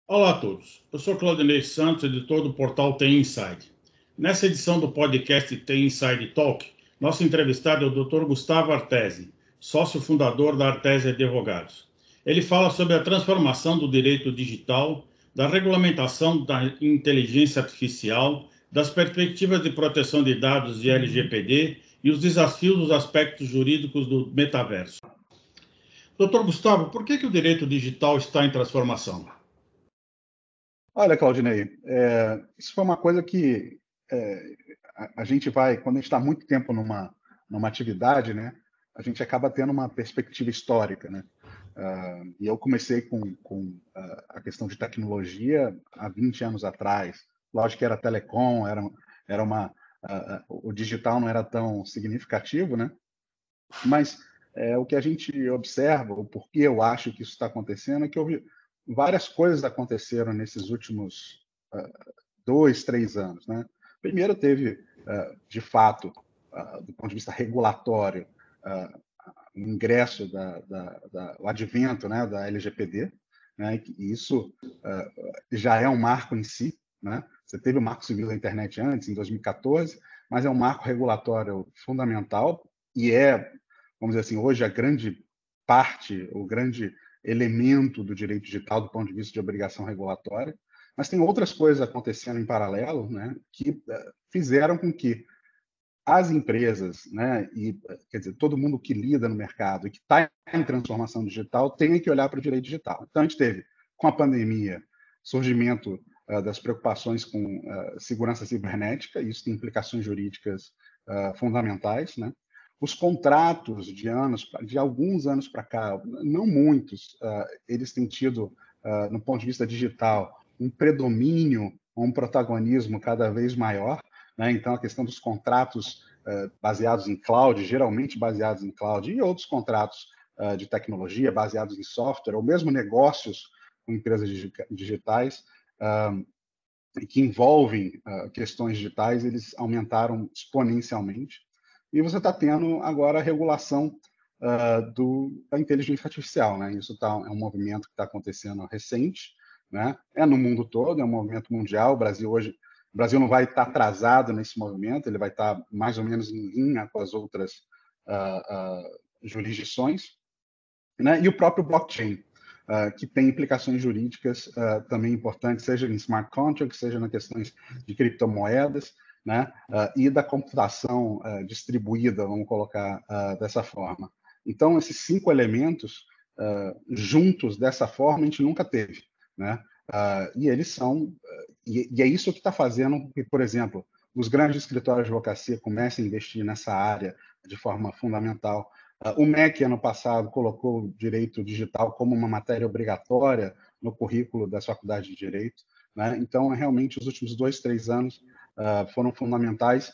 Olá a todos, eu sou Claudinei Santos, editor do portal TI Inside. Nessa edição do podcast TI Inside Talk, nosso entrevistado é o Dr. Gustavo Artesi, sócio fundador da Artesi Advogados. Ele fala sobre a transformação do direito digital, da regulamentação da inteligência artificial, das perspectivas de proteção de dados de LGPD e os desafios dos aspectos jurídicos do metaverso. Dr. Gustavo, por que o direito digital está em transformação? Olha, Claudinei, isso foi uma coisa que a gente vai, quando a gente está muito tempo numa atividade, né, a gente acaba tendo uma perspectiva histórica, né? E eu comecei com a questão de tecnologia há 20 anos atrás. Lógico que era telecom, o digital não era tão significativo, né? Mas o que a gente observa, o porquê eu acho que isso está acontecendo, é que houve várias coisas aconteceram nesses últimos 2, 3 anos, né? Primeiro teve, de fato, do ponto de vista regulatório, o ingresso o advento, né, da LGPD, né? E isso já é um marco em si, né? Você teve o Marco Civil da Internet antes, em 2014, mas é um marco regulatório fundamental e vamos dizer assim, hoje a grande parte, o grande elemento do direito digital do ponto de vista de obrigação regulatória, mas tem outras coisas acontecendo em paralelo, né, que fizeram com que as empresas, né, e quer dizer, todo mundo que lida no mercado e que está em transformação digital tenha que olhar para o direito digital. Então, a gente teve, com a pandemia, surgimento das preocupações com segurança cibernética, e isso tem implicações jurídicas fundamentais, né? Os contratos de alguns anos para cá, não muitos, eles têm tido, no ponto de vista digital, um predomínio, um protagonismo cada vez maior, né? Então, a questão dos contratos baseados em cloud, geralmente baseados em cloud, e outros contratos de tecnologia baseados em software, ou mesmo negócios com empresas digitais, que envolvem questões digitais, eles aumentaram exponencialmente. E você está tendo agora a regulação da inteligência artificial, né? Isso é um movimento que está acontecendo recente, né? É no mundo todo, é um movimento mundial. O Brasil não vai estar atrasado nesse movimento, ele vai estar mais ou menos em linha com as outras jurisdições, né? E o próprio blockchain, que tem implicações jurídicas também importantes, seja em smart contracts, seja nas questões de criptomoedas, né? E da computação distribuída, vamos colocar dessa forma. Então, esses 5 elementos juntos dessa forma a gente nunca teve, né? E eles são e é isso que está fazendo que, por exemplo, os grandes escritórios de advocacia comecem a investir nessa área de forma fundamental. O MEC, ano passado, colocou o direito digital como uma matéria obrigatória no currículo das faculdades de Direito, né? Então, realmente, os últimos 2, 3 anos foram fundamentais.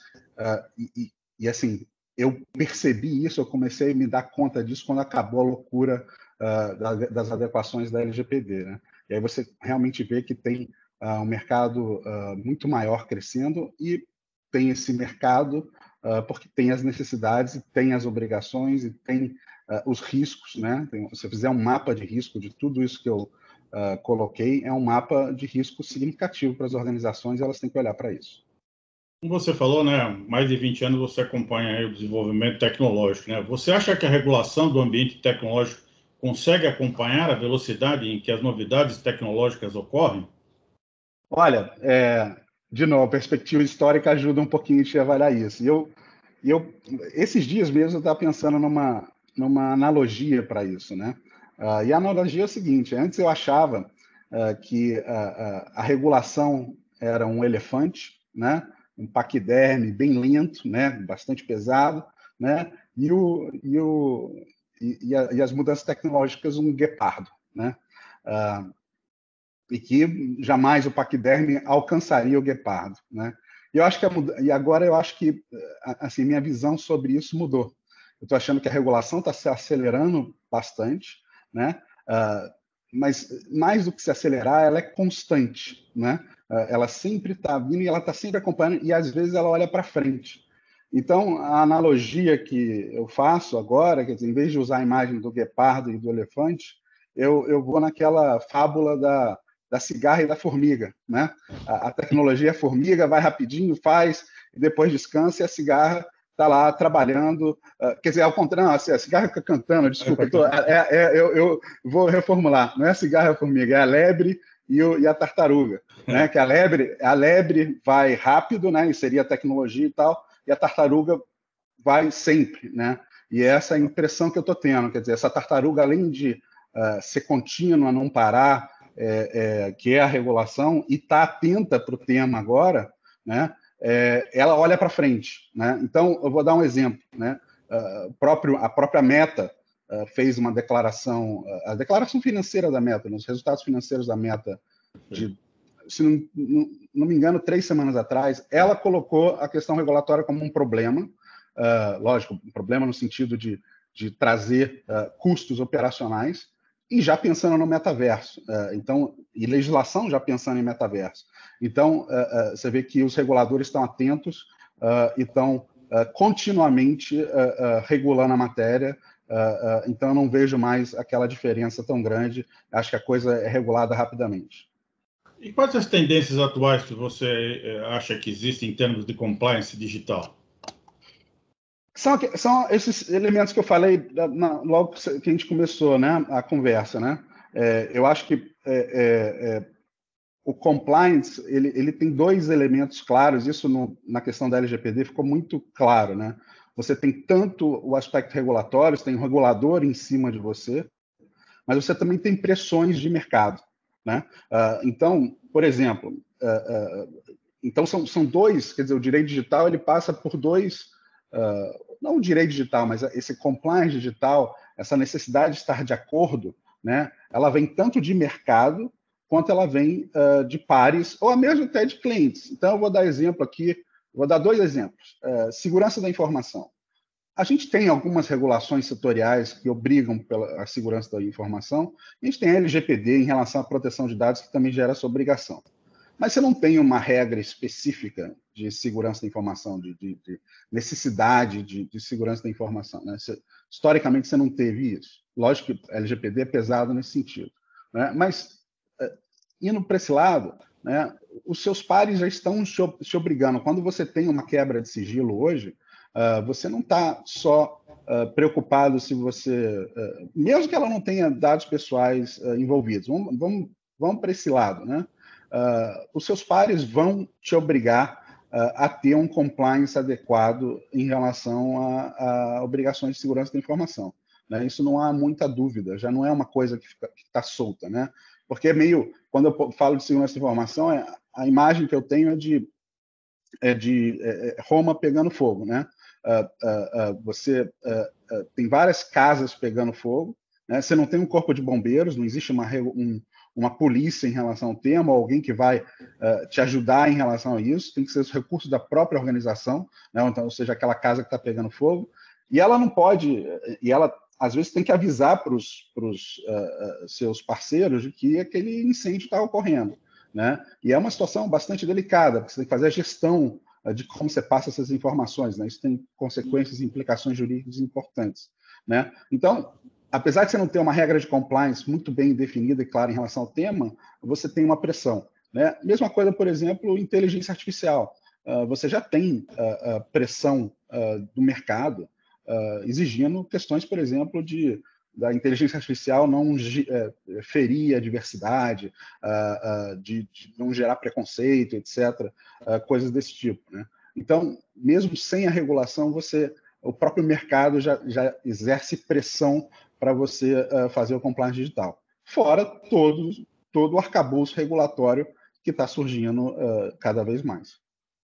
E, assim, eu percebi isso, eu comecei a me dar conta disso quando acabou a loucura das adequações da LGPD, né? E aí você realmente vê que tem um mercado muito maior crescendo e tem esse mercado porque tem as necessidades, tem as obrigações e tem os riscos, né? Se você fizer um mapa de risco de tudo isso que eu coloquei, é um mapa de risco significativo para as organizações e elas têm que olhar para isso. Como você falou, né, mais de 20 anos você acompanha aí o desenvolvimento tecnológico, né? Você acha que a regulação do ambiente tecnológico consegue acompanhar a velocidade em que as novidades tecnológicas ocorrem? Olha, de novo, a perspectiva histórica ajuda um pouquinho a te avaliar isso. Esses dias mesmo eu estava pensando numa analogia para isso, né? E a analogia é o seguinte: antes eu achava que a regulação era um elefante, né? Um paquiderme bem lento, né? Bastante pesado, né? E as mudanças tecnológicas um guepardo, né? E que jamais o paquiderme alcançaria o guepardo, né? E agora eu acho que assim minha visão sobre isso mudou. Eu estou achando que a regulação está se acelerando bastante, né? Mas mais do que se acelerar, ela é constante, né? Ela sempre está vindo e ela está sempre acompanhando e às vezes ela olha para frente. Então a analogia que eu faço agora, quer dizer, em vez de usar a imagem do guepardo e do elefante, eu vou naquela fábula da da cigarra e da formiga, né? A tecnologia é formiga, vai rapidinho, faz, e depois descansa, e a cigarra está lá trabalhando. Quer dizer, ao contrário, não, a cigarra fica cantando, desculpa, eu vou reformular. Não é a cigarra e a formiga, é a lebre e a tartaruga. Né? Que a lebre vai rápido, né? E seria a tecnologia e tal, e a tartaruga vai sempre, né? E essa é a impressão que eu estou tendo. Quer dizer, essa tartaruga, além de ser contínua, não parar, que é a regulação, e está atenta para o tema agora, né? Ela olha para frente, né? Então, eu vou dar um exemplo, né? A própria Meta fez uma declaração, a declaração financeira da Meta, os resultados financeiros da Meta, se não me engano, 3 semanas atrás, ela colocou a questão regulatória como um problema, lógico, um problema no sentido de trazer custos operacionais, e já pensando no metaverso, então, e legislação já pensando em metaverso. Então, você vê que os reguladores estão atentos e estão continuamente regulando a matéria, então eu não vejo mais aquela diferença tão grande, acho que a coisa é regulada rapidamente. E quais as tendências atuais que você acha que existem em termos de compliance digital? São esses elementos que eu falei logo que a gente começou, né, a conversa, né? Eu acho que o compliance ele tem 2 elementos claros. Isso na questão da LGPD ficou muito claro, né? Você tem tanto o aspecto regulatório, você tem um regulador em cima de você, mas você também tem pressões de mercado, né? Então, por exemplo, então são 2, quer dizer, o direito digital ele passa por 2, não o direito digital, mas esse compliance digital, essa necessidade de estar de acordo, né? Ela vem tanto de mercado quanto ela vem de pares, ou mesmo até de clientes. Então, eu vou dar exemplo aqui, vou dar 2 exemplos. Segurança da informação. A gente tem algumas regulações setoriais que obrigam pela segurança da informação. A gente tem a LGPD em relação à proteção de dados, que também gera essa obrigação. Mas você não tem uma regra específica de segurança da informação, de necessidade de segurança da informação. Né? Historicamente, você não teve isso. Lógico que a LGPD é pesado nesse sentido. Né? Mas, indo para esse lado, né, os seus pares já estão te obrigando. Quando você tem uma quebra de sigilo hoje, você não está só preocupado se você... mesmo que ela não tenha dados pessoais envolvidos. Vamos para esse lado, né? Os seus pares vão te obrigar a ter um compliance adequado em relação a obrigações de segurança da informação. Né? Isso não há muita dúvida, já não é uma coisa que está solta, né? Porque é meio, quando eu falo de segurança da informação, a imagem que eu tenho é de Roma pegando fogo, né? Você tem várias casas pegando fogo, né? Você não tem um corpo de bombeiros, não existe uma polícia em relação ao tema, ou alguém que vai te ajudar em relação a isso, tem que ser os recursos da própria organização, né? Então, ou seja, aquela casa que está pegando fogo, e ela não pode, e ela às vezes tem que avisar para os seus parceiros de que aquele incêndio está ocorrendo, né? E é uma situação bastante delicada, porque você tem que fazer a gestão de como você passa essas informações, né? Isso tem consequências e implicações jurídicas importantes, né? Então, apesar de você não ter uma regra de compliance muito bem definida e clara em relação ao tema, você tem uma pressão, né? Mesma coisa, por exemplo, inteligência artificial. Você já tem pressão do mercado exigindo questões, por exemplo, da inteligência artificial não ferir a diversidade, de não gerar preconceito, etc., coisas desse tipo, né? Então, mesmo sem a regulação, o próprio mercado já exerce pressão para você fazer o compliance digital. Fora todo o arcabouço regulatório que está surgindo cada vez mais.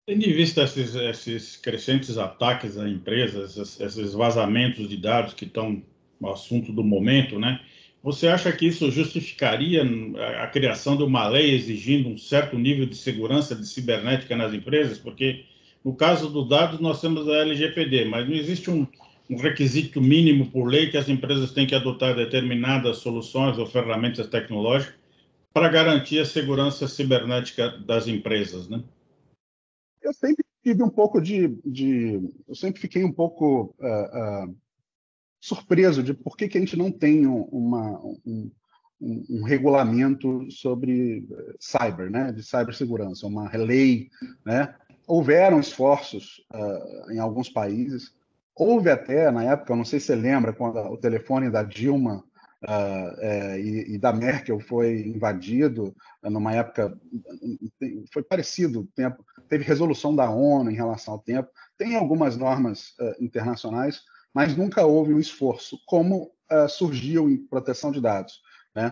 Tendo em vista esses crescentes ataques a empresas, esses vazamentos de dados que estão no assunto do momento, né? Você acha que isso justificaria a criação de uma lei exigindo um certo nível de segurança de cibernética nas empresas? Porque, no caso dos dados, nós temos a LGPD, mas não existe um requisito mínimo por lei que as empresas têm que adotar determinadas soluções ou ferramentas tecnológicas para garantir a segurança cibernética das empresas, né? Eu sempre tive um pouco eu sempre fiquei um pouco surpreso de por que a gente não tem um regulamento sobre cyber, né, de cibersegurança, uma lei, né? Houveram esforços em alguns países. Houve até, na época, eu não sei se você lembra, quando o telefone da Dilma e da Merkel foi invadido, numa época, foi parecido, tempo, teve resolução da ONU em relação ao tempo, tem algumas normas internacionais, mas nunca houve um esforço, como surgiu em proteção de dados, né?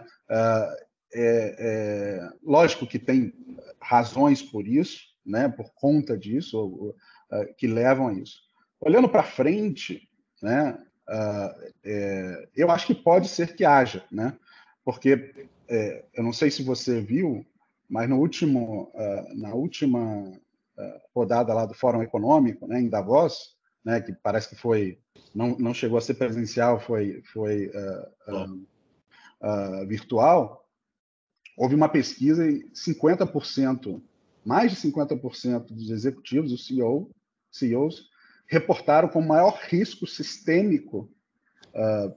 Lógico que tem razões por isso, né, por conta disso, que levam a isso. Olhando para frente, né, eu acho que pode ser que haja, né, porque eu não sei se você viu, mas na última rodada lá do Fórum Econômico, né, em Davos, né, que parece que foi não chegou a ser presencial, foi virtual, houve uma pesquisa e 50%, mais de 50% dos executivos, os CEOs, reportaram como maior risco sistêmico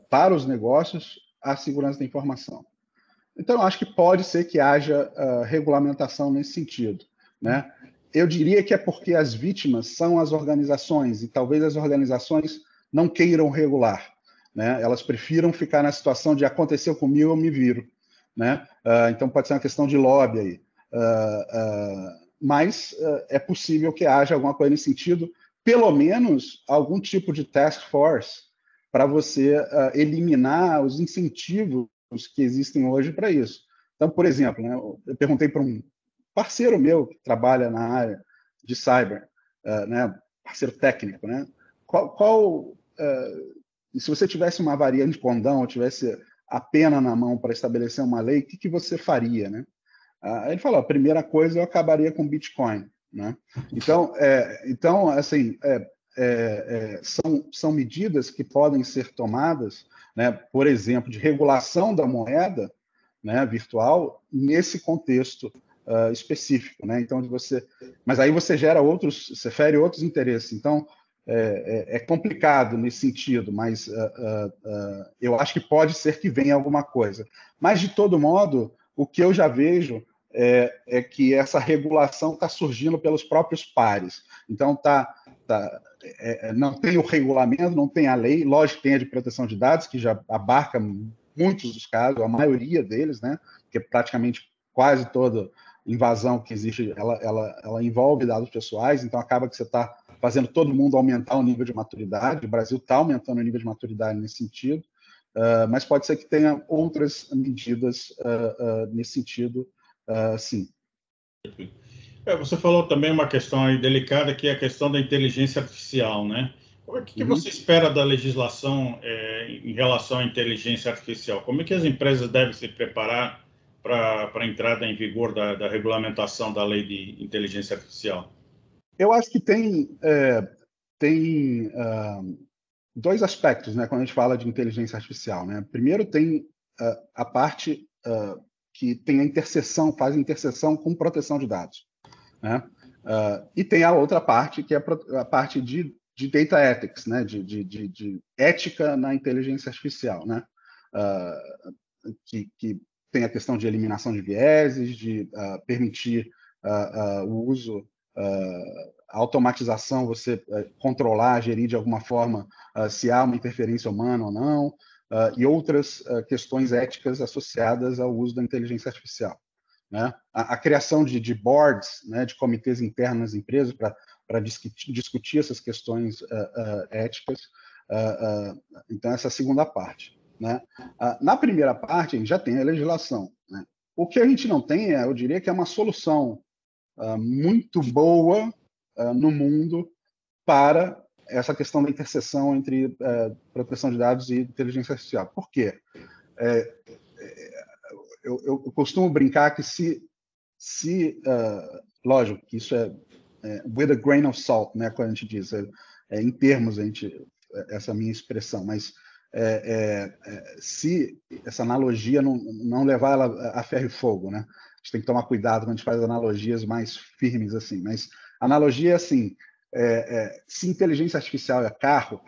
para os negócios a segurança da informação. Então, eu acho que pode ser que haja regulamentação nesse sentido, né? Eu diria que é porque as vítimas são as organizações, e talvez as organizações não queiram regular, né? Elas prefiram ficar na situação de aconteceu comigo, eu me viro, né? Então, pode ser uma questão de lobby aí. Mas é possível que haja alguma coisa nesse sentido, pelo menos algum tipo de task force para você eliminar os incentivos que existem hoje para isso. Então, por exemplo, né, eu perguntei para um parceiro meu que trabalha na área de cyber, né, parceiro técnico, né, se você tivesse uma variante de condão, ou tivesse a pena na mão para estabelecer uma lei, o que você faria, né? Ele falou: a primeira coisa, eu acabaria com Bitcoin, né? Então, assim, são medidas que podem ser tomadas, né, por exemplo, de regulação da moeda, né, virtual, nesse contexto específico, né? Então, mas aí você fere outros interesses. Então, é complicado nesse sentido, mas eu acho que pode ser que venha alguma coisa. Mas, de todo modo, o que eu já vejo é que essa regulação está surgindo pelos próprios pares. Então, não tem o regulamento, não tem a lei, lógico que tem a de proteção de dados, que já abarca muitos dos casos, a maioria deles, né? Porque praticamente quase toda invasão que existe, ela envolve dados pessoais, então acaba que você está fazendo todo mundo aumentar o nível de maturidade. O Brasil está aumentando o nível de maturidade nesse sentido, mas pode ser que tenha outras medidas nesse sentido, sim. Você falou também uma questão aí delicada, que é a questão da inteligência artificial, né? O que você espera da legislação em relação à inteligência artificial? Como é que as empresas devem se preparar para a entrada em vigor da regulamentação da lei de inteligência artificial? Eu acho que tem dois aspectos, né, quando a gente fala de inteligência artificial, né? Primeiro tem a parte que tem faz interseção com proteção de dados, né? E tem a outra parte, que é a parte de data ethics, né? De ética na inteligência artificial, né? Que tem a questão de eliminação de vieses, de permitir o uso, a automatização, você controlar, gerir de alguma forma se há uma interferência humana ou não, e outras questões éticas associadas ao uso da inteligência artificial, né? A criação de boards, né, de comitês internos nas empresas para discutir essas questões éticas. Então, essa é a segunda parte, né? Na primeira parte, a gente já tem a legislação, né? O que a gente não tem, eu diria que é uma solução muito boa no mundo para essa questão da interseção entre proteção de dados e inteligência artificial. Por quê? Eu costumo brincar que lógico, que isso é with a grain of salt, né, quando a gente diz, em termos, essa minha expressão, mas se essa analogia não levar ela a ferro e fogo, né? A gente tem que tomar cuidado quando a gente faz analogias mais firmes assim, mas a analogia é assim, se inteligência artificial é carro,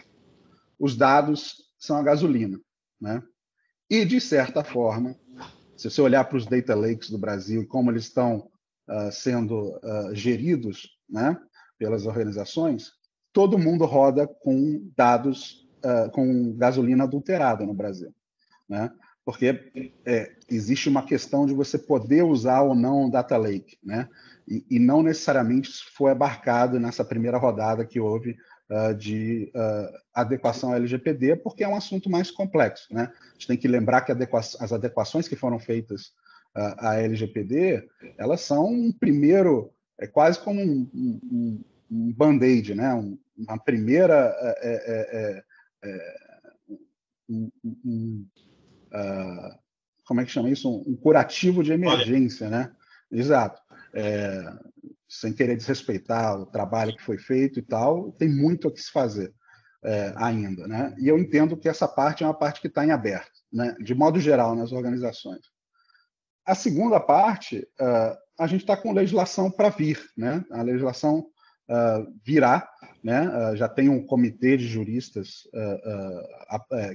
os dados são a gasolina, né? E, de certa forma, Se você olhar para os data lakes do Brasil e como eles estão sendo geridos, né, pelas organizações, todo mundo roda com dados, com gasolina adulterada no Brasil, né? Porque existe uma questão de você poder usar ou não um data lake, né? E não necessariamente isso foi abarcado nessa primeira rodada que houve de adequação à LGPD, porque é um assunto mais complexo, né? A gente tem que lembrar que as adequações que foram feitas à LGPD, elas são um primeiro, quase como um band-aid, né? Uma primeira como é que chama isso? Um curativo de emergência, né? Exato. Sem querer desrespeitar o trabalho que foi feito e tal, tem muito a que se fazer ainda, né? E eu entendo que essa parte é uma parte que está em aberto, né? De modo geral, nas organizações. A segunda parte, a gente está com legislação para vir, né? A legislação virá, né? Já tem um comitê de juristas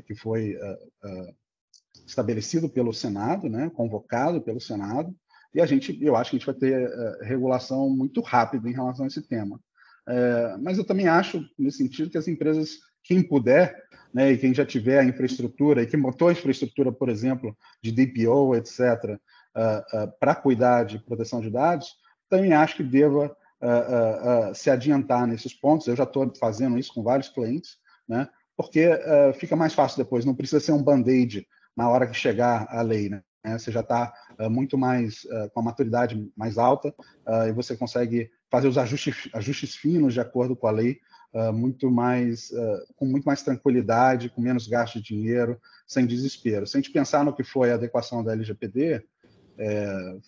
que foi estabelecido pelo Senado, né? Convocado pelo Senado, e eu acho que a gente vai ter regulação muito rápida em relação a esse tema. Mas eu também acho, nesse sentido, que as empresas, quem puder, né, e quem já tiver a infraestrutura, e quem montou a infraestrutura, por exemplo, de DPO, etc., para cuidar de proteção de dados, também acho que deva se adiantar nesses pontos. Eu já estou fazendo isso com vários clientes, né, porque fica mais fácil depois, não precisa ser um band-aid na hora que chegar a lei, né? Você já está muito mais com a maturidade mais alta e você consegue fazer os ajustes finos de acordo com a lei com muito mais tranquilidade, com menos gasto de dinheiro, sem desespero. Se a gente pensar no que foi a adequação da LGPD,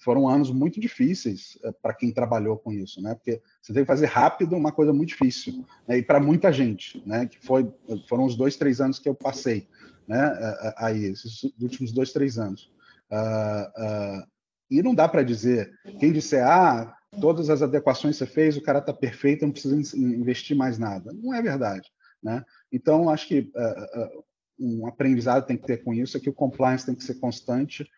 foram anos muito difíceis para quem trabalhou com isso, né? Porque você tem que fazer rápido uma coisa muito difícil, né? E para muita gente, né? Que foram os 2-3 anos que eu passei, né? Aí, esses últimos 2-3 anos. E não dá para dizer, quem disser, todas as adequações que você fez, o cara está perfeito, não precisa investir mais nada. Não é verdade, né? Então, acho que um aprendizado tem que ter com isso, é que o compliance tem que ser constante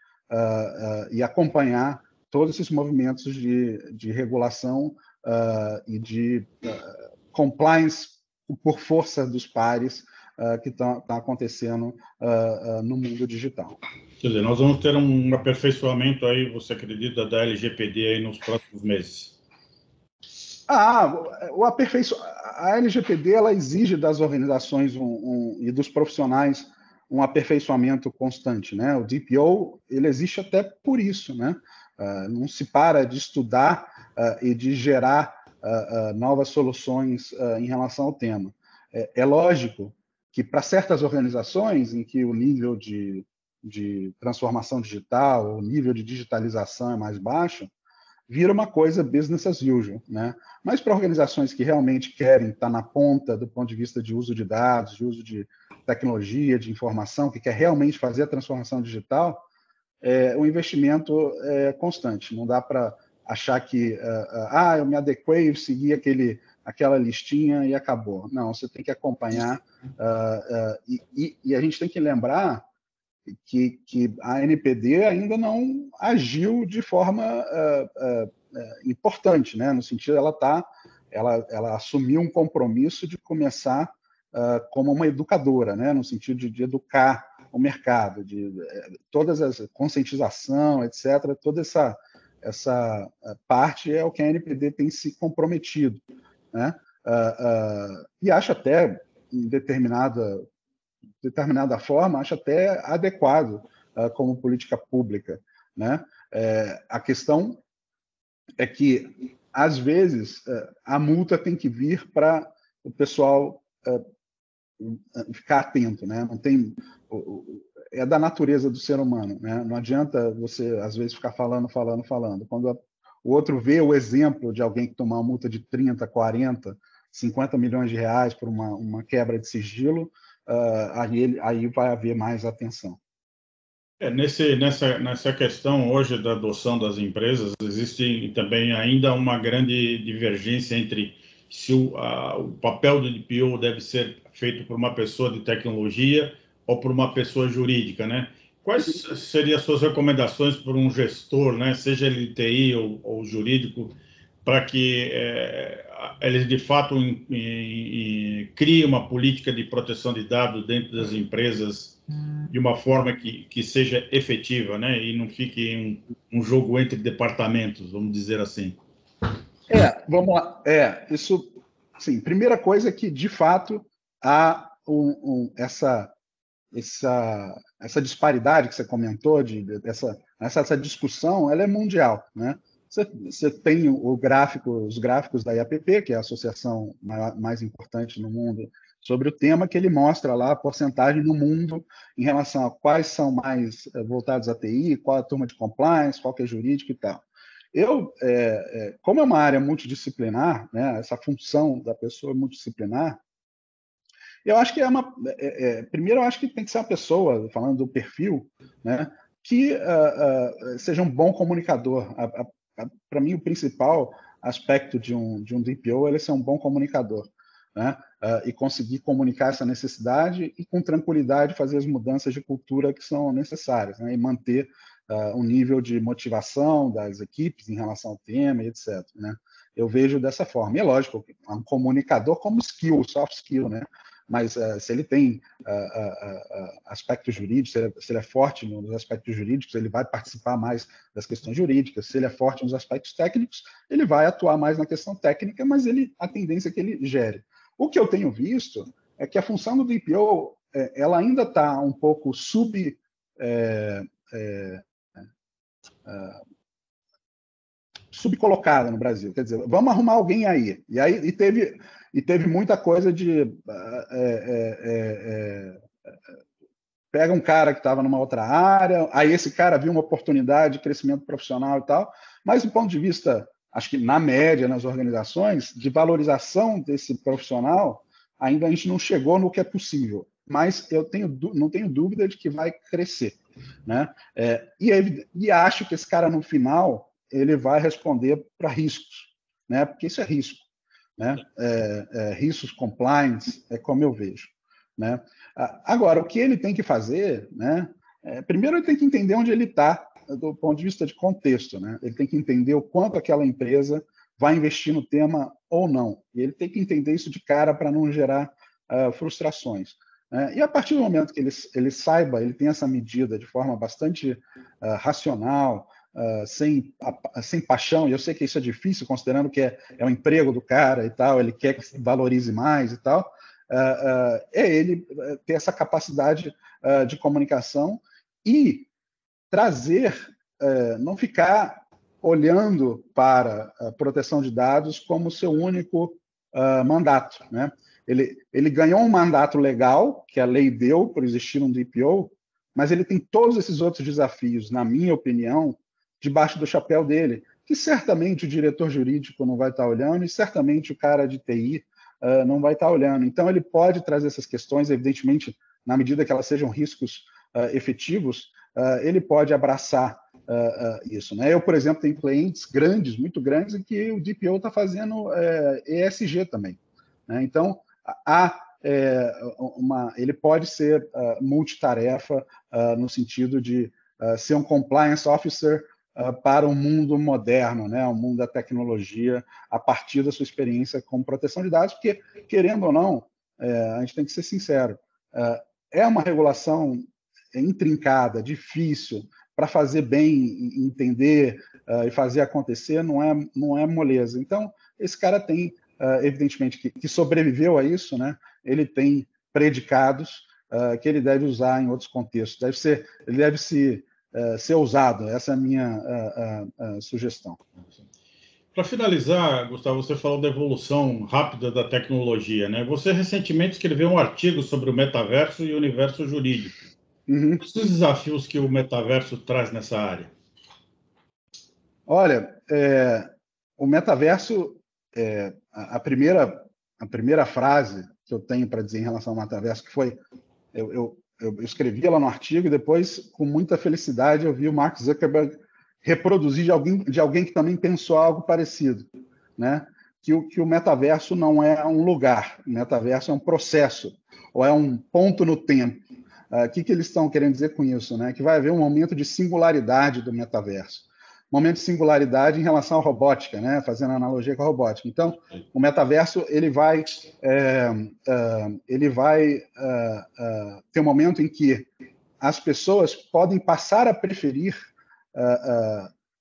e acompanhar todos esses movimentos de regulação e de compliance por força dos pares que estão acontecendo no mundo digital. Quer dizer, nós vamos ter um aperfeiçoamento aí, você acredita, da LGPD aí nos próximos meses? A LGPD ela exige das organizações e dos profissionais um aperfeiçoamento constante, né? O DPO ele existe até por isso, né? Não se para de estudar e de gerar novas soluções em relação ao tema. É lógico que para certas organizações em que o nível de transformação digital, o nível de digitalização é mais baixo, vira uma coisa business as usual, né? Mas para organizações que realmente querem estar na ponta do ponto de vista de uso de dados, de uso de tecnologia, de informação, que quer realmente fazer a transformação digital, o investimento é constante. Não dá para achar que eu me adequei, eu segui aquela listinha e acabou. Não, você tem que acompanhar e a gente tem que lembrar que a NPD ainda não agiu de forma importante, né? No sentido, ela assumiu um compromisso de começar como uma educadora, né? No sentido de educar o mercado, de todas as conscientização, etc. Toda essa parte é o que a NPD tem se comprometido, né? E acho até em determinada forma, acho até adequado como política pública, né? A questão é que, às vezes, a multa tem que vir para o pessoal ficar atento, né? Não tem, é da natureza do ser humano, né? Não adianta você, às vezes, ficar falando. Quando o outro vê o exemplo de alguém que tomar uma multa de 30, 40, 50 milhões de reais por uma quebra de sigilo, aí vai haver mais atenção. Nessa questão hoje da adoção das empresas, existe também ainda uma grande divergência entre se o papel do DPO deve ser feito por uma pessoa de tecnologia ou por uma pessoa jurídica, né? Quais seriam as suas recomendações para um gestor, né, seja ele TI ou jurídico, para que eles, de fato, criem uma política de proteção de dados dentro das empresas de uma forma que seja efetiva, né, e não fique um jogo entre departamentos, vamos dizer assim? Vamos lá. Isso, sim. Primeira coisa é que, de fato, há essa disparidade que você comentou, essa discussão, ela é mundial, né? Você tem os gráficos da IAPP, que é a associação mais importante no mundo sobre o tema, que ele mostra lá a porcentagem no mundo em relação a quais são mais voltados à TI, qual a turma de compliance, qual que é jurídico e tal. Como é uma área multidisciplinar, né, essa função da pessoa multidisciplinar, eu acho que primeiro, eu acho que tem que ser uma pessoa, falando do perfil, né, que seja um bom comunicador. Para mim, o principal aspecto de um DPO é ser um bom comunicador, né, e conseguir comunicar essa necessidade e, com tranquilidade, fazer as mudanças de cultura que são necessárias, né, e manter um nível de motivação das equipes em relação ao tema, etc. Né? Eu vejo dessa forma. E é lógico, um comunicador como skill, soft skill, né? Mas se ele tem aspectos jurídicos, se ele é forte nos aspectos jurídicos, ele vai participar mais das questões jurídicas. Se ele é forte nos aspectos técnicos, ele vai atuar mais na questão técnica, mas a tendência é que ele gere. O que eu tenho visto é que a função do DPO ela ainda está um pouco subcolocada no Brasil. Quer dizer, vamos arrumar alguém aí. E teve muita coisa de pega um cara que estava numa outra área, aí esse cara viu uma oportunidade de crescimento profissional e tal, mas do ponto de vista, acho que na média, nas organizações, de valorização desse profissional, ainda a gente não chegou no que é possível. Mas eu não tenho dúvida de que vai crescer. Né? E acho que esse cara, no final, ele vai responder para riscos, né? Porque isso é risco. Né? Riscos compliance, é como eu vejo. Né? Agora, o que ele tem que fazer, né? Primeiro ele tem que entender onde ele está, do ponto de vista de contexto. Né? Ele tem que entender o quanto aquela empresa vai investir no tema ou não. E ele tem que entender isso de cara para não gerar frustrações. E a partir do momento que ele saiba, ele tem essa medida de forma bastante racional, sem paixão, e eu sei que isso é difícil, considerando que é o emprego do cara e tal, ele quer que valorize mais e tal, ele ter essa capacidade de comunicação e trazer, não ficar olhando para a proteção de dados como seu único mandato, né? Ele ganhou um mandato legal, que a lei deu por existir um DPO, mas ele tem todos esses outros desafios, na minha opinião, debaixo do chapéu dele, que certamente o diretor jurídico não vai estar olhando e certamente o cara de TI não vai estar olhando. Então, ele pode trazer essas questões, evidentemente, na medida que elas sejam riscos efetivos, ele pode abraçar isso. Né? Eu, por exemplo, tenho clientes grandes, muito grandes, em que o DPO está fazendo ESG também. Né? Então, ele pode ser multitarefa no sentido de ser um compliance officer para um mundo moderno, né? Um mundo da tecnologia, a partir da sua experiência com proteção de dados, porque, querendo ou não, a gente tem que ser sincero, é uma regulação intrincada, difícil, para fazer bem, entender e fazer acontecer, não é moleza. Então, esse cara tem, evidentemente, que sobreviveu a isso, né? Ele tem predicados que ele deve usar em outros contextos. Ele deve ser ousado. Essa é a minha sugestão. Para finalizar, Gustavo, você falou da evolução rápida da tecnologia, né? Você recentemente escreveu um artigo sobre o metaverso e o universo jurídico. Uhum. Quais os desafios que o metaverso traz nessa área? Olha, o metaverso, a primeira frase que eu tenho para dizer em relação ao metaverso, que foi, eu escrevi ela no artigo e depois, com muita felicidade, eu vi o Mark Zuckerberg reproduzir de alguém que também pensou algo parecido, né? Que o metaverso não é um lugar, o metaverso é um processo, ou é um ponto no tempo. O que eles estão querendo dizer com isso? Né? Que vai haver um momento de singularidade do metaverso. Momento de singularidade em relação à robótica, né? Fazendo analogia com a robótica. Então, o metaverso ele vai ter um momento em que as pessoas podem passar a preferir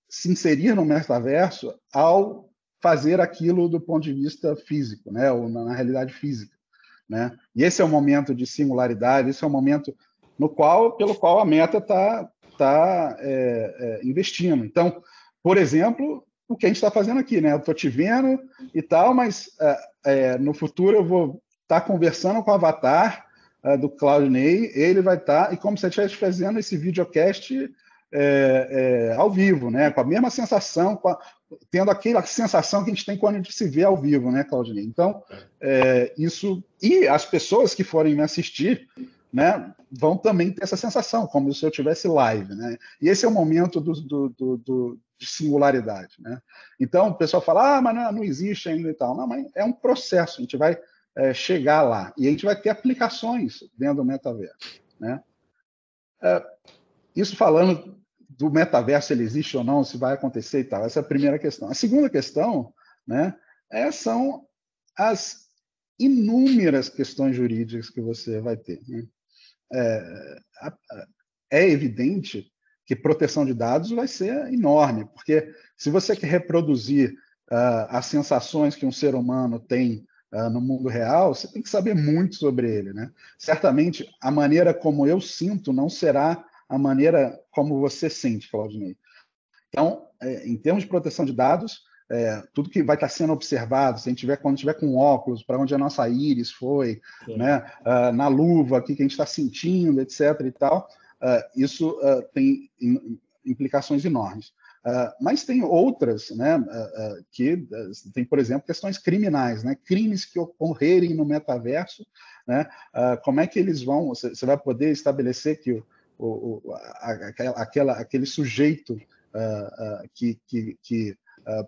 se inserir no metaverso ao fazer aquilo do ponto de vista físico, né? Ou na realidade física. Né? E esse é o momento de singularidade, esse é o momento pelo qual a Meta está investindo. Então, por exemplo, o que a gente está fazendo aqui, né? Eu estou te vendo e tal, mas no futuro eu vou estar conversando com o avatar do Claudinei, ele vai estar, e como se eu estivesse fazendo esse videocast ao vivo, né? Com a mesma sensação, tendo aquela sensação que a gente tem quando a gente se vê ao vivo, né, Claudinei? Então, isso... E as pessoas que forem me assistir, né, vão também ter essa sensação, como se eu tivesse live, né? E esse é o momento de singularidade, né? Então, o pessoal fala, mas não existe ainda e tal. Não, mas é um processo, a gente vai chegar lá. E a gente vai ter aplicações dentro do metaverso, né? Isso falando do metaverso, ele existe ou não, se vai acontecer e tal. Essa é a primeira questão. A segunda questão, né, são as inúmeras questões jurídicas que você vai ter. Né? É evidente que proteção de dados vai ser enorme, porque se você quer reproduzir as sensações que um ser humano tem no mundo real, você tem que saber muito sobre ele. Né? Certamente, a maneira como eu sinto não será a maneira como você sente, Claudinei. Então, em termos de proteção de dados, tudo que vai estar sendo observado, se a gente quando estiver com óculos, para onde a nossa íris foi, né, na luva, o que a gente está sentindo, etc. e tal, isso tem implicações enormes. Mas tem outras, né, que tem, por exemplo, questões criminais, né, crimes que ocorrerem no metaverso, né, como é que eles vão, você vai poder estabelecer que aquele sujeito que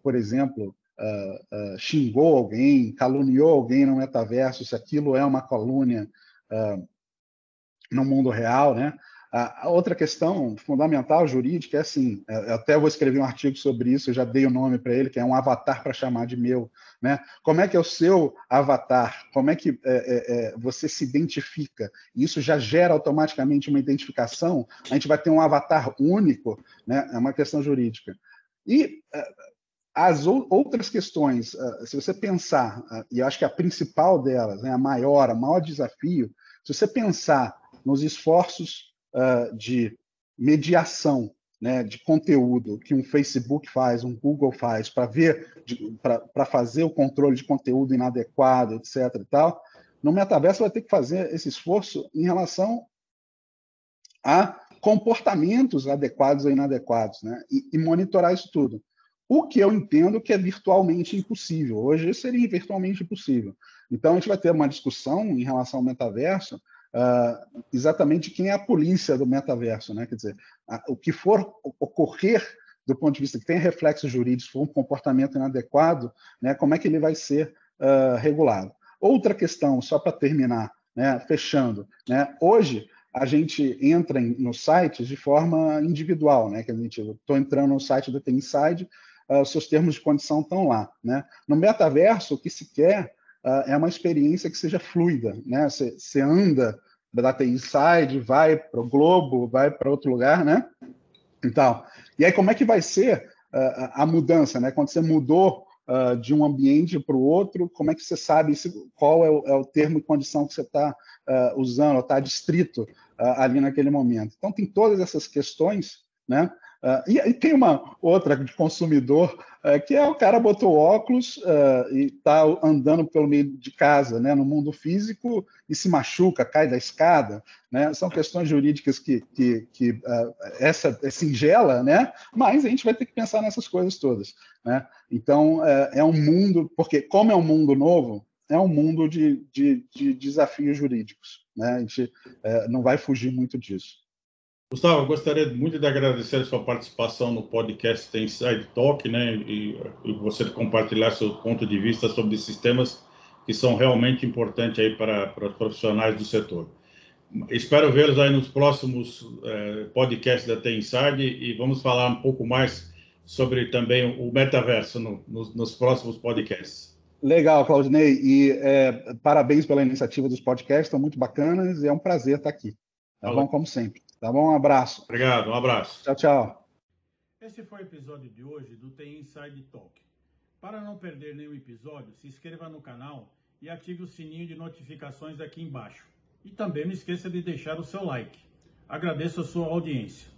por exemplo, xingou alguém, caluniou alguém no metaverso, se aquilo é uma calúnia no mundo real, né? A outra questão fundamental jurídica é assim, eu até vou escrever um artigo sobre isso, eu já dei o nome para ele, que é um avatar para chamar de meu, né? Como é que é o seu avatar? Como é que você se identifica? Isso já gera automaticamente uma identificação, a gente vai ter um avatar único, né? É uma questão jurídica. E as outras questões, se você pensar, e eu acho que a principal delas, né, o maior desafio, se você pensar nos esforços de mediação, né, de conteúdo que um Facebook faz, um Google faz, para fazer o controle de conteúdo inadequado, etc. e tal, no metaverso vai ter que fazer esse esforço em relação a comportamentos adequados ou inadequados, né, e monitorar isso tudo. O que eu entendo que é virtualmente impossível. Hoje seria virtualmente impossível. Então, a gente vai ter uma discussão em relação ao metaverso, exatamente quem é a polícia do metaverso. Né? Quer dizer, o que for ocorrer do ponto de vista que tem reflexos jurídicos, for um comportamento inadequado, né, como é que ele vai ser regulado. Outra questão, só para terminar, né, fechando, né, hoje a gente entra nos sites de forma individual, né? Que eu estou entrando no site do T-Inside, os seus termos de condição estão lá, né? No metaverso, o que se quer é uma experiência que seja fluida, né? Você anda da T-Inside, vai para o Globo, vai para outro lugar, né? Então, e aí como é que vai ser a mudança, né? Quando você mudou de um ambiente para o outro, como é que você sabe qual é o termo e condição que você está usando, ou está distrito ali naquele momento. Então, tem todas essas questões, né? E tem uma outra de consumidor, que é o cara botou óculos e está andando pelo meio de casa, né, no mundo físico, e se machuca, cai da escada. Né? São questões jurídicas que essa é singela, né? Mas a gente vai ter que pensar nessas coisas todas. Né? Então, é um mundo, porque como é um mundo novo, é um mundo de desafios jurídicos. Né? A gente não vai fugir muito disso. Gustavo, eu gostaria muito de agradecer a sua participação no podcast Tem Inside Talk, né, e você compartilhar seu ponto de vista sobre esses temas que são realmente importantes aí para os profissionais do setor. Espero vê-los aí nos próximos podcasts da TI Inside e vamos falar um pouco mais sobre também o metaverso nos próximos podcasts. Legal, Claudinei. E parabéns pela iniciativa dos podcasts, estão muito bacanas e é um prazer estar aqui. Tá bom? Como sempre. Tá bom? Um abraço. Obrigado, um abraço. Tchau, tchau. Esse foi o episódio de hoje do TI Inside Talk. Para não perder nenhum episódio, se inscreva no canal e ative o sininho de notificações aqui embaixo. E também não esqueça de deixar o seu like. Agradeço a sua audiência.